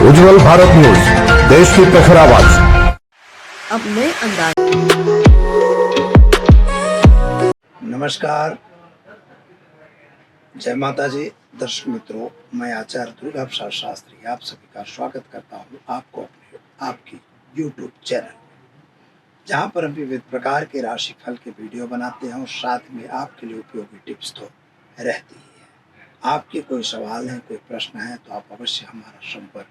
उज्जवल Bharat news, देश की प्रखर आवाज। अब नए अंदाज। नमस्कार, जय माता जी। दर्शक मित्रों, मैं आचार्य दुर्गा प्रसाद शास्त्री आप सभी का स्वागत करता हूं आपको अपने आपकी YouTube चैनल, जहां पर हम विविध प्रकार के राशि फल के वीडियो बनाते हैं और साथ में आपके लिए उपयोगी टिप्स तो रहती ही है। आपके कोई सवाल है, कोई प्रश्न है तो आप अवश्य हमारा संपर्क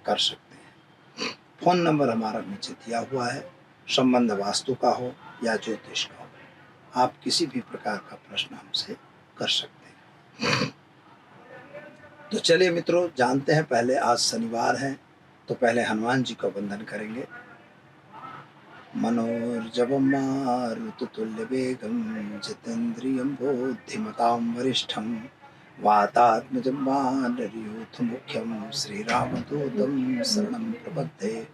कर सकते हैं। फोन नंबर हमारा नीचे दिया हुआ है। संबंध वास्तु का हो या ज्योतिष का हो, आप किसी भी प्रकार का प्रश्न हमसे कर सकते हैं। तो चलिए मित्रों, जानते हैं। पहले आज शनिवार है तो पहले हनुमान जी का वंदन करेंगे। मनोर्जवम मारुततुल्य वेगम जितेन्द्रियं बुद्धिमतां वरिष्ठं वातात्मजं वानरयूथ मुख्यं श्रीरामदूतं शरणं प्रपद्ये।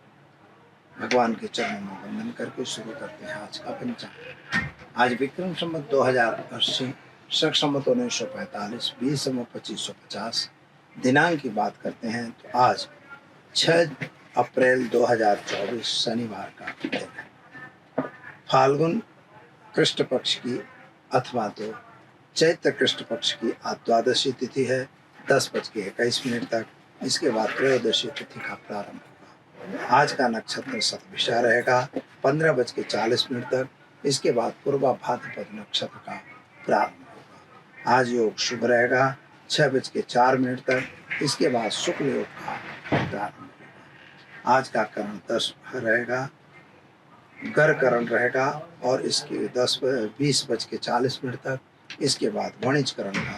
भगवान के चरणों में वंदन करके शुरू करते हैं आज का पंचांग। आज विक्रम संवत 2080, शक संवत 1945, 20 संवत 2550 दिनांक की बात करते हैं तो आज 6 अप्रैल 2024 शनिवार का दिन है। फाल्गुन कृष्ण पक्ष की अथवा तो चैत्र कृष्ण पक्ष की आज द्वादशी तिथि है 10:21 तक। इसके बाद त्रयोदशी तिथि का प्रारंभ होगा। आज का नक्षत्र शतभिषा रहेगा 15:40 तक। इसके बाद पूर्वा भाद्रपद नक्षत्र का प्रारंभ होगा। आज योग शुभ रहेगा 6:04 तक। इसके बाद शुक्ल योग का प्रारंभ होगा। आज का करण 10 रहेगा, गर करण रहेगा और इसके 20:40 तक। इसके बाद वणिज करण का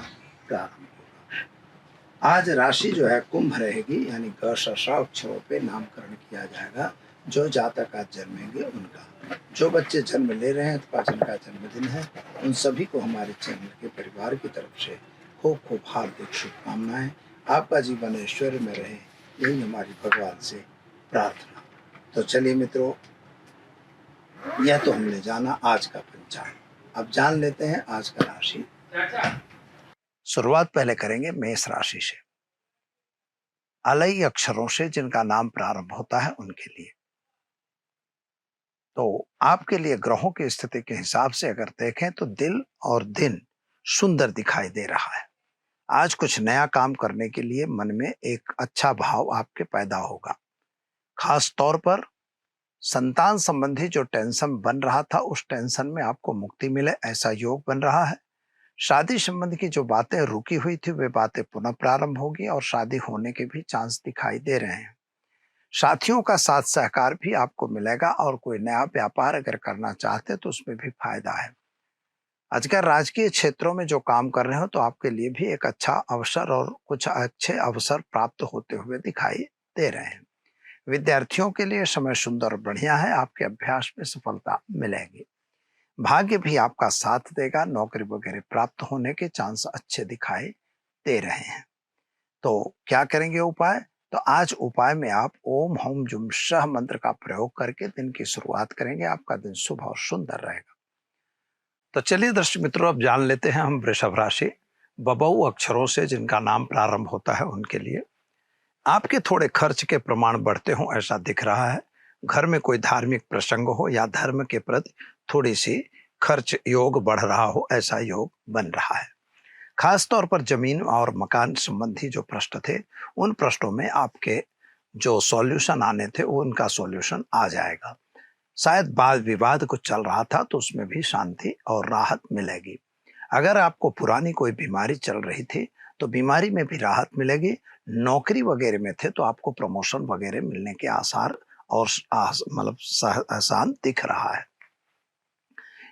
प्रारंभ होगा। आज राशि जो है कुंभ रहेगी, यानी ग श अक्षरों पे नामकरण किया जाएगा। जो जातक आज जन्मेंगे उनका, जो बच्चे जन्म ले रहे हैं तो जिनका जन्मदिन है उन सभी को हमारे चैनल के परिवार की तरफ से खूब खूब हार्दिक शुभकामनाएं। आपका जीवन ऐश्वर्य में रहे, यही हमारी भगवान से प्रार्थना। तो चलिए मित्रों, यह तो हमने जाना आज का पंचांग। अब जान लेते हैं आज का राशि। शुरुआत पहले करेंगे मेष राशि से। अलई अक्षरों से जिनका नाम प्रारंभ होता है उनके लिए तो आपके लिए ग्रहों की स्थिति के हिसाब से अगर देखें तो दिल और दिन सुंदर दिखाई दे रहा है। आज कुछ नया काम करने के लिए मन में एक अच्छा भाव आपके पैदा होगा। खास तौर पर संतान संबंधी जो टेंशन बन रहा था उस टेंशन में आपको मुक्ति मिले, ऐसा योग बन रहा है। शादी संबंध की जो बातें रुकी हुई थी वे बातें पुनः प्रारंभ होगी और शादी होने के भी चांस दिखाई दे रहे हैं। साथियों का साथ सहकार भी आपको मिलेगा और कोई नया व्यापार अगर करना चाहते तो उसमें भी फायदा है। आजकल राजकीय क्षेत्रों में जो काम कर रहे हो तो आपके लिए भी एक अच्छा अवसर और कुछ अच्छे अवसर प्राप्त होते हुए दिखाई दे रहे हैं। विद्यार्थियों के लिए समय सुंदर और बढ़िया है। आपके अभ्यास में सफलता मिलेगी। भाग्य भी आपका साथ देगा। नौकरी वगैरह प्राप्त होने के चांस अच्छे दिखाई दे रहे हैं। तो क्या करेंगे उपाय? तो आज उपाय में आप ओम हौम जुम शह मंत्र का प्रयोग करके दिन की शुरुआत करेंगे। आपका दिन शुभ और सुंदर रहेगा। तो चलिए दर्शक मित्रों, अब जान लेते हैं हम वृषभ राशि। बबऊ अक्षरों से जिनका नाम प्रारंभ होता है उनके लिए आपके थोड़े खर्च के प्रमाण बढ़ते हों ऐसा दिख रहा है। घर में कोई धार्मिक प्रसंग हो या धर्म के प्रति थोड़ी सी खर्च योग बढ़ रहा हो, ऐसा योग बन रहा है। खास तौर पर जमीन और मकान संबंधी जो प्रश्न थे उन प्रश्नों में आपके जो सॉल्यूशन आने थे उनका सॉल्यूशन आ जाएगा। शायद वाद विवाद कुछ चल रहा था तो उसमें भी शांति और राहत मिलेगी। अगर आपको पुरानी कोई बीमारी चल रही थी तो बीमारी में भी राहत मिलेगी। नौकरी वगैरह में थे तो आपको प्रमोशन वगैरह मिलने के आसार और मतलब आसान दिख रहा है।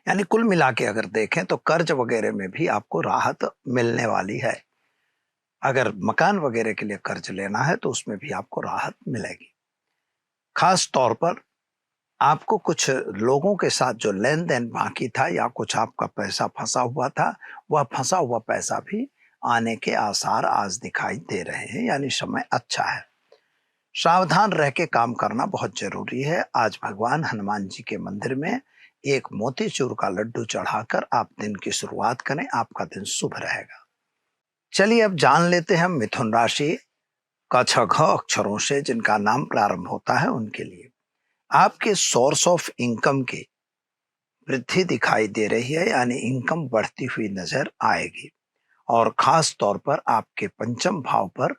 यानी कुल मिला के अगर देखें तो कर्ज वगैरह में भी आपको राहत मिलने वाली है। अगर मकान वगैरह के लिए कर्ज लेना है तो उसमें भी आपको राहत मिलेगी। खास तौर पर आपको कुछ लोगों के साथ जो लेन देन बाकी था या कुछ आपका पैसा फंसा हुआ था, वह फंसा हुआ पैसा भी आने के आसार आज दिखाई दे रहे हैं। यानी समय अच्छा है। सावधान रह के काम करना बहुत जरूरी है। आज भगवान हनुमान जी के मंदिर में एक मोतीचूर का लड्डू चढ़ाकर आप दिन की शुरुआत करें। आपका दिन शुभ रहेगा। चलिए अब जान लेते हैं मिथुन राशि। क छ घ अक्षरों से जिनका नाम प्रारंभ होता है उनके लिए आपके सोर्स ऑफ इनकम की वृद्धि दिखाई दे रही है, यानी इनकम बढ़ती हुई नजर आएगी। और खास तौर पर आपके पंचम भाव पर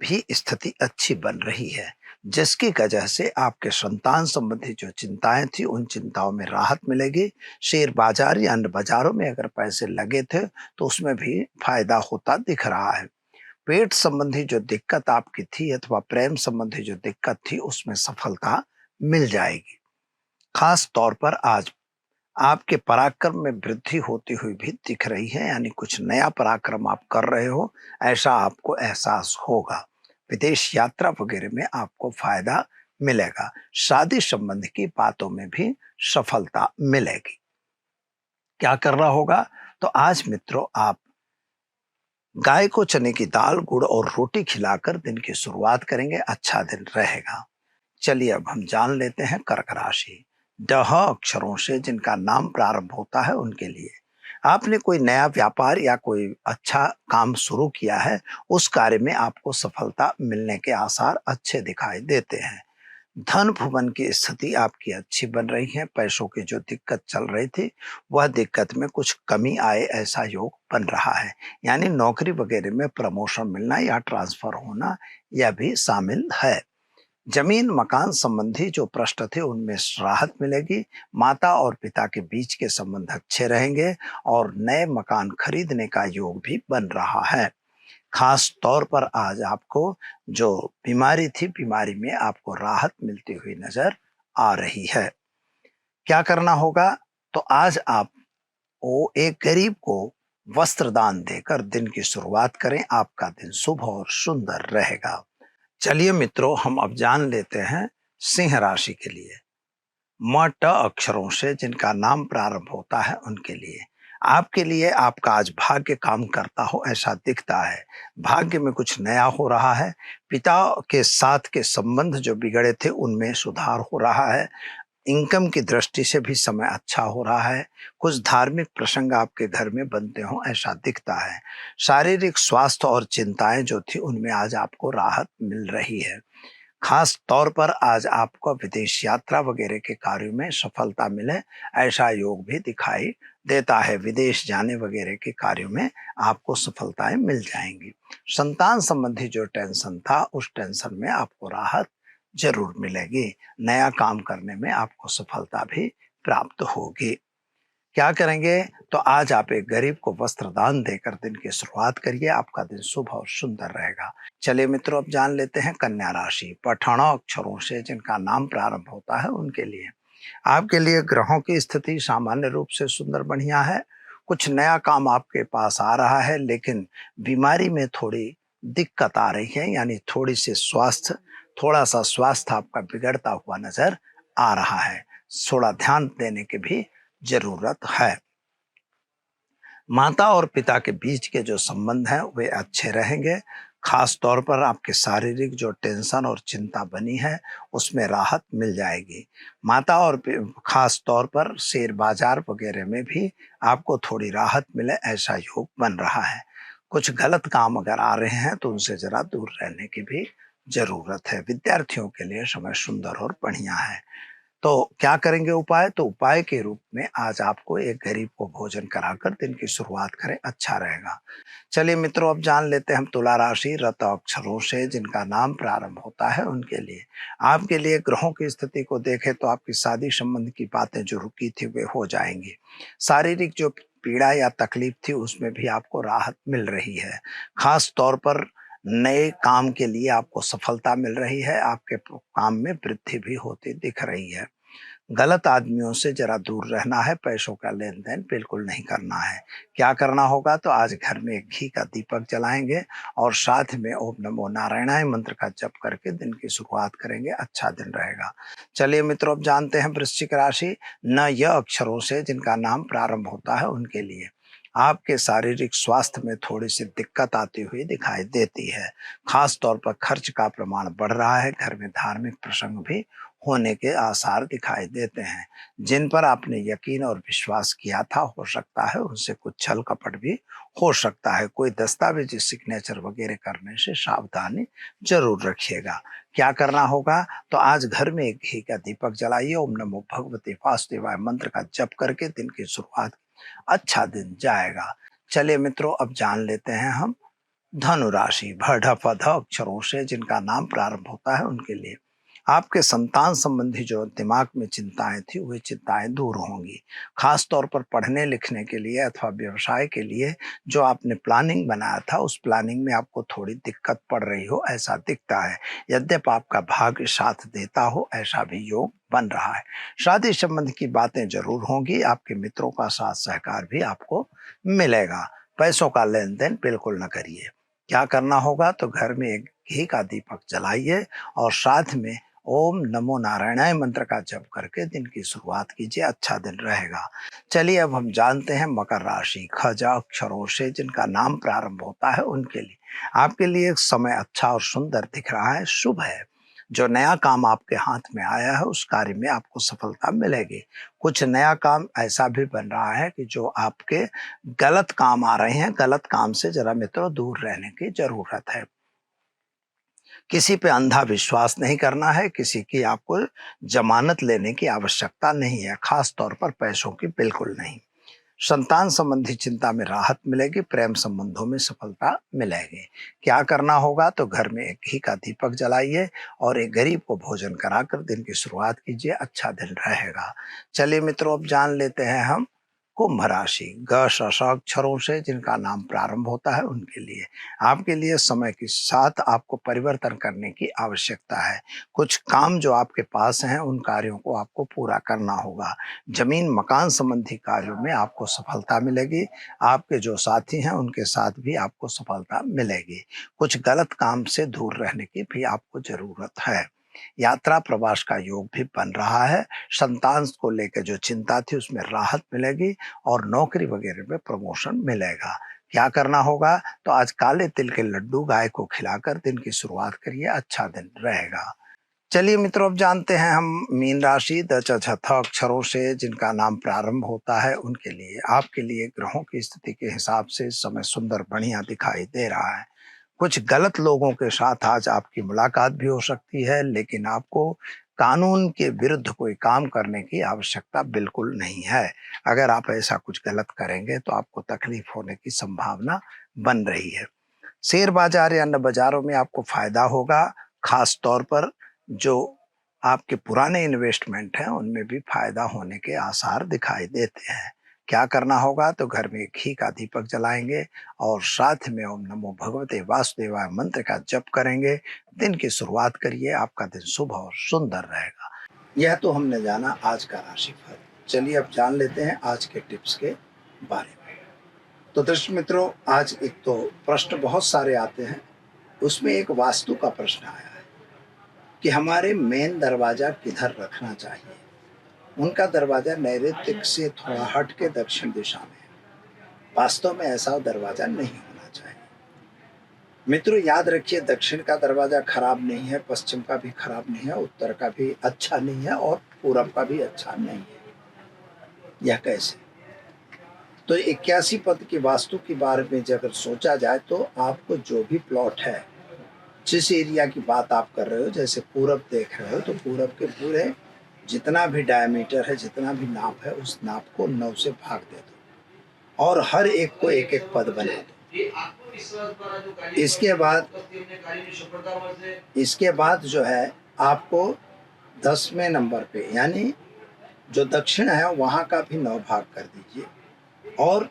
भी स्थिति अच्छी बन रही है, जिसकी वजह से आपके संतान संबंधी जो चिंताएं थी उन चिंताओं में राहत मिलेगी। शेयर बाजार या अन्य बाजारों में अगर पैसे लगे थे तो उसमें भी फायदा होता दिख रहा है। पेट संबंधी जो दिक्कत आपकी थी अथवा प्रेम संबंधी जो दिक्कत थी उसमें सफलता मिल जाएगी। खास तौर पर आज आपके पराक्रम में वृद्धि होती हुई भी दिख रही है, यानी कुछ नया पराक्रम आप कर रहे हो ऐसा आपको एहसास होगा। विदेश यात्रा वगैरह में आपको फायदा मिलेगा। शादी संबंध की बातों में भी सफलता मिलेगी। क्या करना होगा? तो आज मित्रों आप गाय को चने की दाल, गुड़ और रोटी खिलाकर दिन की शुरुआत करेंगे, अच्छा दिन रहेगा। चलिए अब हम जान लेते हैं कर्क राशि। डह अक्षरों से जिनका नाम प्रारंभ होता है उनके लिए आपने कोई नया व्यापार या कोई अच्छा काम शुरू किया है, उस कार्य में आपको सफलता मिलने के आसार अच्छे दिखाई देते हैं। धन भुवन की स्थिति आपकी अच्छी बन रही है। पैसों की जो दिक्कत चल रही थी वह दिक्कत में कुछ कमी आए ऐसा योग बन रहा है, यानी नौकरी वगैरह में प्रमोशन मिलना या ट्रांसफर होना यह भी शामिल है। जमीन मकान संबंधी जो प्रश्न थे उनमें राहत मिलेगी। माता और पिता के बीच के संबंध अच्छे रहेंगे और नए मकान खरीदने का योग भी बन रहा है। खास तौर पर आज आपको जो बीमारी थी, बीमारी में आपको राहत मिलती हुई नजर आ रही है। क्या करना होगा? तो आज आप वो एक गरीब को वस्त्र दान देकर दिन की शुरुआत करें, आपका दिन शुभ और सुंदर रहेगा। चलिए मित्रों हम अब जान लेते हैं सिंह राशि के लिए। म ट अक्षरों से जिनका नाम प्रारंभ होता है उनके लिए आपके लिए आपका आज भाग्य काम करता हो ऐसा दिखता है। भाग्य में कुछ नया हो रहा है। पिता के साथ के संबंध जो बिगड़े थे उनमें सुधार हो रहा है। इनकम की दृष्टि से भी समय अच्छा हो रहा है। कुछ धार्मिक प्रसंग आपके घर में बनते हो ऐसा दिखता है। शारीरिक स्वास्थ्य और चिंताएं जो थी उनमें आज आपको राहत मिल रही है। खास तौर पर आज आपको विदेश यात्रा वगैरह के कार्यों में सफलता मिले ऐसा योग भी दिखाई देता है। विदेश जाने वगैरह के कार्यों में आपको सफलताएं मिल जाएंगी। संतान संबंधी जो टेंशन था उस टेंशन में आपको राहत जरूर मिलेगी। नया काम करने में आपको सफलता भी प्राप्त होगी। क्या करेंगे? तो आज आप एक गरीब को वस्त्र दान देकर दिन की शुरुआत करिए, आपका दिन शुभ और सुंदर रहेगा। चलिए मित्रों अब जान लेते हैं कन्या राशि। पठाना अक्षरों से जिनका नाम प्रारंभ होता है उनके लिए आपके लिए ग्रहों की स्थिति सामान्य रूप से सुंदर बढ़िया है। कुछ नया काम आपके पास आ रहा है, लेकिन बीमारी में थोड़ी दिक्कत आ रही है, यानी थोड़ा सा स्वास्थ्य आपका बिगड़ता हुआ नजर आ रहा है। थोड़ा ध्यान देने की भी जरूरत है। माता और पिता के बीच के जो संबंध हैं वे अच्छे रहेंगे। खास तौर पर आपके शारीरिक जो टेंशन और चिंता बनी है उसमें राहत मिल जाएगी। माता और खास तौर पर शेयर बाजार वगैरह में भी आपको थोड़ी राहत मिले ऐसा योग बन रहा है। कुछ गलत काम अगर आ रहे हैं तो उनसे जरा दूर रहने की भी जरूरत है। विद्यार्थियों के लिए समय सुंदर और बढ़िया है। तो क्या करेंगे उपाय? तो उपाय के रूप में आज आपको एक गरीब को भोजन कराकर दिन की शुरुआत करें, अच्छा रहेगा। चलिए मित्रों अब जान लेते हैं हम तुला राशि। रत अक्षरों से जिनका नाम प्रारंभ होता है उनके लिए आपके लिए ग्रहों की स्थिति को देखें तो आपकी शादी संबंध की बातें जो रुकी थी वे हो जाएंगी। शारीरिक जो पीड़ा या तकलीफ थी उसमें भी आपको राहत मिल रही है। खास तौर पर नए काम के लिए आपको सफलता मिल रही है। आपके काम में वृद्धि भी होती दिख रही है। गलत आदमियों से जरा दूर रहना है। पैसों का लेन देन बिल्कुल नहीं करना है। क्या करना होगा? तो आज घर में एक घी का दीपक जलाएंगे और साथ में ओम नमो नारायणाय मंत्र का जप करके दिन की शुरुआत करेंगे, अच्छा दिन रहेगा। चलिए मित्रों अब जानते हैं वृश्चिक राशि। न य अक्षरों से जिनका नाम प्रारंभ होता है उनके लिए आपके शारीरिक स्वास्थ्य में थोड़ी सी दिक्कत आती हुई दिखाई देती है। खास तौर पर खर्च का प्रमाण बढ़ रहा है। घर में धार्मिक प्रसंग भी होने के आसार दिखाई देते हैं। जिन पर आपने यकीन और विश्वास किया था, हो सकता है उनसे कुछ छल कपट भी हो सकता है। कोई दस्तावेज सिग्नेचर वगैरह करने से सावधानी जरूर रखिएगा। क्या करना होगा, तो आज घर में एक घी का दीपक जलाइए। ओम नमो भगवते वासुदेवाय मंत्र का जप करके दिन की शुरुआत, अच्छा दिन जाएगा। चलिए मित्रों, अब जान लेते हैं हम धनु राशि। भ ढ प ध अक्षरों से जिनका नाम प्रारंभ होता है उनके लिए आपके संतान संबंधी जो दिमाग में चिंताएं थी, वे चिंताएं दूर होंगी। खास तौर पर पढ़ने लिखने के लिए अथवा व्यवसाय के लिए जो आपने प्लानिंग बनाया था, उस प्लानिंग में आपको थोड़ी दिक्कत पड़ रही हो, ऐसा दिखता है। यद्यपि आपका भाग्य साथ देता हो, ऐसा भी योग बन रहा है। शादी संबंध की बातें जरूर होंगी। आपके मित्रों का साथ सहकार भी आपको मिलेगा। पैसों का लेन देन बिल्कुल न करिए। क्या करना होगा, तो घर में एक घी का दीपक जलाइए और साथ में ओम नमो नारायणाय मंत्र का जप करके दिन की शुरुआत कीजिए। अच्छा दिन रहेगा। चलिए अब हम जानते हैं मकर राशि। ख ज अक्षरों से जिनका नाम प्रारंभ होता है उनके लिए आपके लिए समय अच्छा और सुंदर दिख रहा है, शुभ है। जो नया काम आपके हाथ में आया है, उस कार्य में आपको सफलता मिलेगी। कुछ नया काम ऐसा भी बन रहा है कि जो आपके गलत काम आ रहे हैं, गलत काम से जरा मित्रों दूर रहने की जरूरत है। किसी पे अंधा विश्वास नहीं करना है। किसी की आपको जमानत लेने की आवश्यकता नहीं है, खास तौर पर पैसों की बिल्कुल नहीं। संतान संबंधी चिंता में राहत मिलेगी। प्रेम संबंधों में सफलता मिलेगी। क्या करना होगा, तो घर में एक घी का दीपक जलाइए और एक गरीब को भोजन कराकर दिन की शुरुआत कीजिए। अच्छा दिन रहेगा। चलिए मित्रों, अब जान लेते हैं हम कुंभ राशि। ग श श अक्षरों से जिनका नाम प्रारंभ होता है उनके लिए आपके लिए समय के साथ आपको परिवर्तन करने की आवश्यकता है। कुछ काम जो आपके पास हैं, उन कार्यों को आपको पूरा करना होगा। जमीन मकान संबंधी कार्यों में आपको सफलता मिलेगी। आपके जो साथी हैं, उनके साथ भी आपको सफलता मिलेगी। कुछ गलत काम से दूर रहने की भी आपको जरूरत है। यात्रा प्रवास का योग भी बन रहा है। संतान को लेकर जो चिंता थी, उसमें राहत मिलेगी और नौकरी वगैरह में प्रमोशन मिलेगा। क्या करना होगा, तो आज काले तिल के लड्डू गाय को खिलाकर दिन की शुरुआत करिए। अच्छा दिन रहेगा। चलिए मित्रों, अब जानते हैं हम मीन राशि। द च छ थ अक्षरों से जिनका नाम प्रारंभ होता है उनके लिए आपके लिए ग्रहों की स्थिति के हिसाब से समय सुंदर बढ़िया दिखाई दे रहा है। कुछ गलत लोगों के साथ आज आपकी मुलाकात भी हो सकती है, लेकिन आपको कानून के विरुद्ध कोई काम करने की आवश्यकता बिल्कुल नहीं है। अगर आप ऐसा कुछ गलत करेंगे तो आपको तकलीफ होने की संभावना बन रही है। शेयर बाजार या अन्य बाजारों में आपको फायदा होगा। खास तौर पर जो आपके पुराने इन्वेस्टमेंट हैं, उनमें भी फायदा होने के आसार दिखाई देते हैं। क्या करना होगा, तो घर में घी का दीपक जलाएंगे और साथ में ओम नमो भगवते वासुदेवाय मंत्र का जप करेंगे। दिन की शुरुआत करिए। आपका दिन शुभ और सुंदर रहेगा। यह तो हमने जाना आज का राशिफल। चलिए अब जान लेते हैं आज के टिप्स के बारे में। तो दर्शक मित्रों, आज एक तो प्रश्न बहुत सारे आते हैं, उसमें एक वास्तु का प्रश्न आया है कि हमारे मेन दरवाजा किधर रखना चाहिए। उनका दरवाजा नैऋत्य से थोड़ा हट के दक्षिण दिशा में है। वास्तव में ऐसा दरवाजा नहीं होना चाहिए। मित्रों याद रखिए, दक्षिण का दरवाजा खराब नहीं है, पश्चिम का भी खराब नहीं है, उत्तर का भी अच्छा नहीं है और पूरब का भी अच्छा नहीं है। यह कैसे? तो 81 पद की वास्तु के बारे में अगर सोचा जाए, तो आपको जो भी प्लॉट है, जिस एरिया की बात आप कर रहे हो, जैसे पूरब देख रहे हो, तो पूरब के पूरे जितना भी डायमीटर है, जितना भी नाप है, उस नाप को 9 से भाग दे दो और हर एक को एक एक पद बना दो। इसके बाद जो है, आपको 10वें नंबर पे, यानी जो दक्षिण है वहां का भी 9 भाग कर दीजिए और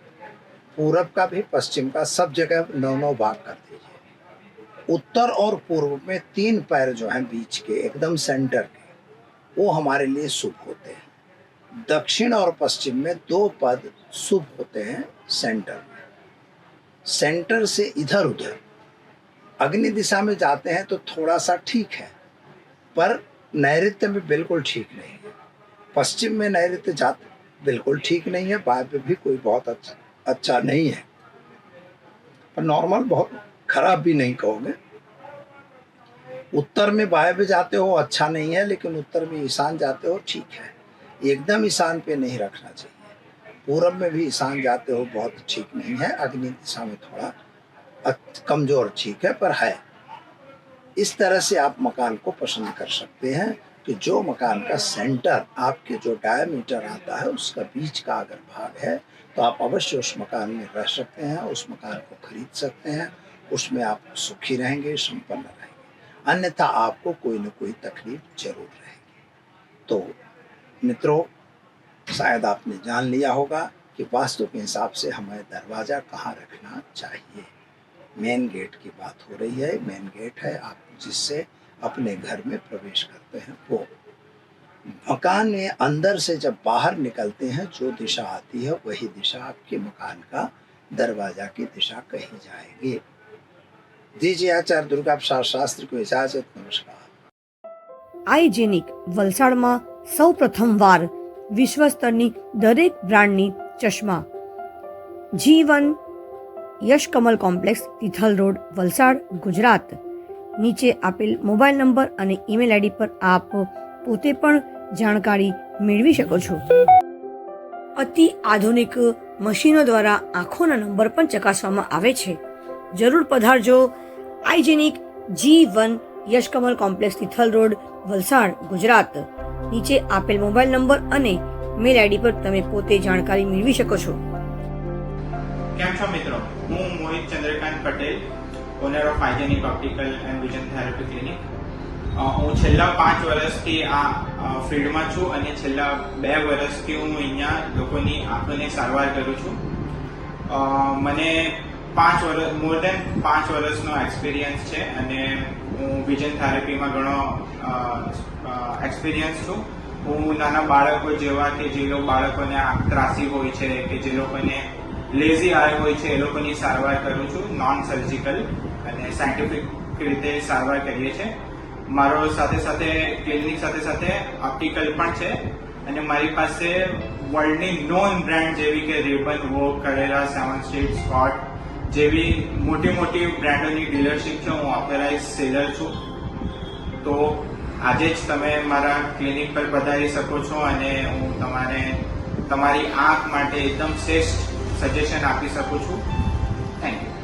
पूरब का भी, पश्चिम का, सब जगह 9-9 भाग कर दीजिए। उत्तर और पूर्व में 3 पैर जो हैं बीच के, एकदम सेंटर के, वो हमारे लिए शुभ होते हैं। दक्षिण और पश्चिम में 2 पद शुभ होते हैं सेंटर में। सेंटर से इधर उधर अग्नि दिशा में जाते हैं तो थोड़ा सा ठीक है, पर नैऋत्य में बिल्कुल ठीक नहीं है। पश्चिम में नैऋत्य जाते बिल्कुल ठीक नहीं है, वायव्य भी कोई बहुत अच्छा नहीं है, पर नॉर्मल बहुत खराब भी नहीं कहोगे। उत्तर में वायव्य जाते हो अच्छा नहीं है, लेकिन उत्तर में ईशान जाते हो ठीक है। एकदम ईशान पे नहीं रखना चाहिए। पूरब में भी ईशान जाते हो बहुत ठीक नहीं है। अग्नि दिशा में थोड़ा कमजोर ठीक है, पर है। इस तरह से आप मकान को पसंद कर सकते हैं कि जो मकान का सेंटर आपके जो डायमीटर आता है उसका बीच का अगर भाग है तो आप अवश्य उस मकान में रह सकते हैं, उस मकान को खरीद सकते हैं। उसमें आप सुखी रहेंगे, संपन्न रहेंगे। अन्यथा आपको कोई न कोई तकलीफ जरूर रहेगी। तो मित्रों, शायद आपने जान लिया होगा कि वास्तु के हिसाब से हमें दरवाज़ा कहाँ रखना चाहिए। मेन गेट की बात हो रही है। मेन गेट है आप जिससे अपने घर में प्रवेश करते हैं। वो मकान में अंदर से जब बाहर निकलते हैं जो दिशा आती है वही दिशा आपके मकान का दरवाजा की दिशा कही जाएगी। दीजिए आचार्य दुर्गा प्रसाद शास्त्री को इजाजत। नमस्कार। આઈજેનિક વલસાડમાં સૌ પ્રથમવાર વિશ્વ સ્તરની દરેક બ્રાન્ડની ચશ્મા G1 યશ કમલ કોમ્પ્લેક્સ તિથલ રોડ વલસાડ ગુજરાત નીચે આપેલ મોબાઈલ નંબર અને ઈમેલ આઈડી પર આપ પોતે પણ જાણકારી મેળવી શકો છો। અતિ આધુનિક મશીનો દ્વારા આંખોના નંબર પણ ચકાસવામાં આવે છે। જરૂર પધારજો। આઈજેનિક G1 યશ કમલ કોમ્પ્લેક્સ તિથલ રોડ વલસાડ ગુજરાત નીચે આપેલ મોબાઈલ નંબર અને મેલ આઈડી પર તમે પોતે જાણકારી મેળવી શકો છો। કેમ છો મિત્રો, હું Mohit Chandrakant Patel, owner of hygienic optical and vision therapy clinic. હું છેલ્લા 5 વર્ષથી આ ફિલ્ડમાં છું અને છેલ્લા 2 વર્ષથી હું અહીંયા લોકોની આંખોની સારવાર કરું છું। મને 5 વર્ષ મોર દેન 5 વર્ષનો એક્સપિરિયન્સ છે અને હું વિઝન થેરાપીમાં ઘણો એક્સપિરિયન્સ છું। હું નાના બાળકો જેવા કે જે લોકો બાળકોને આંખ ત્રાસી હોય છે કે જે લોકોને લેઝી આય હોય છે એ લોકોની સારવાર કરું છું। નોન સર્જિકલ અને સાયન્ટિફિક રીતે સારવાર કરીએ છીએ। મારો સાથે સાથે ક્લિનિક સાથે સાથે ઓપ્ટિકલ પણ છે અને મારી પાસે વર્લ્ડની નોન બ્રાન્ડ જેવી કે રેબન, વોક, કરેરા, 7 સ્ટ્રીટ, સ્કોટ જેવી મોટી મોટી બ્રાન્ડોની ડીલરશીપ છે। હું ઓથોરાઇઝ સેલર છું। તો આજે જ તમે મારા ક્લિનિક પર પધારી શકો છો અને હું તમારી આંખ માટે એકદમ શ્રેષ્ઠ સજેશન આપી શકું છું। Thank you.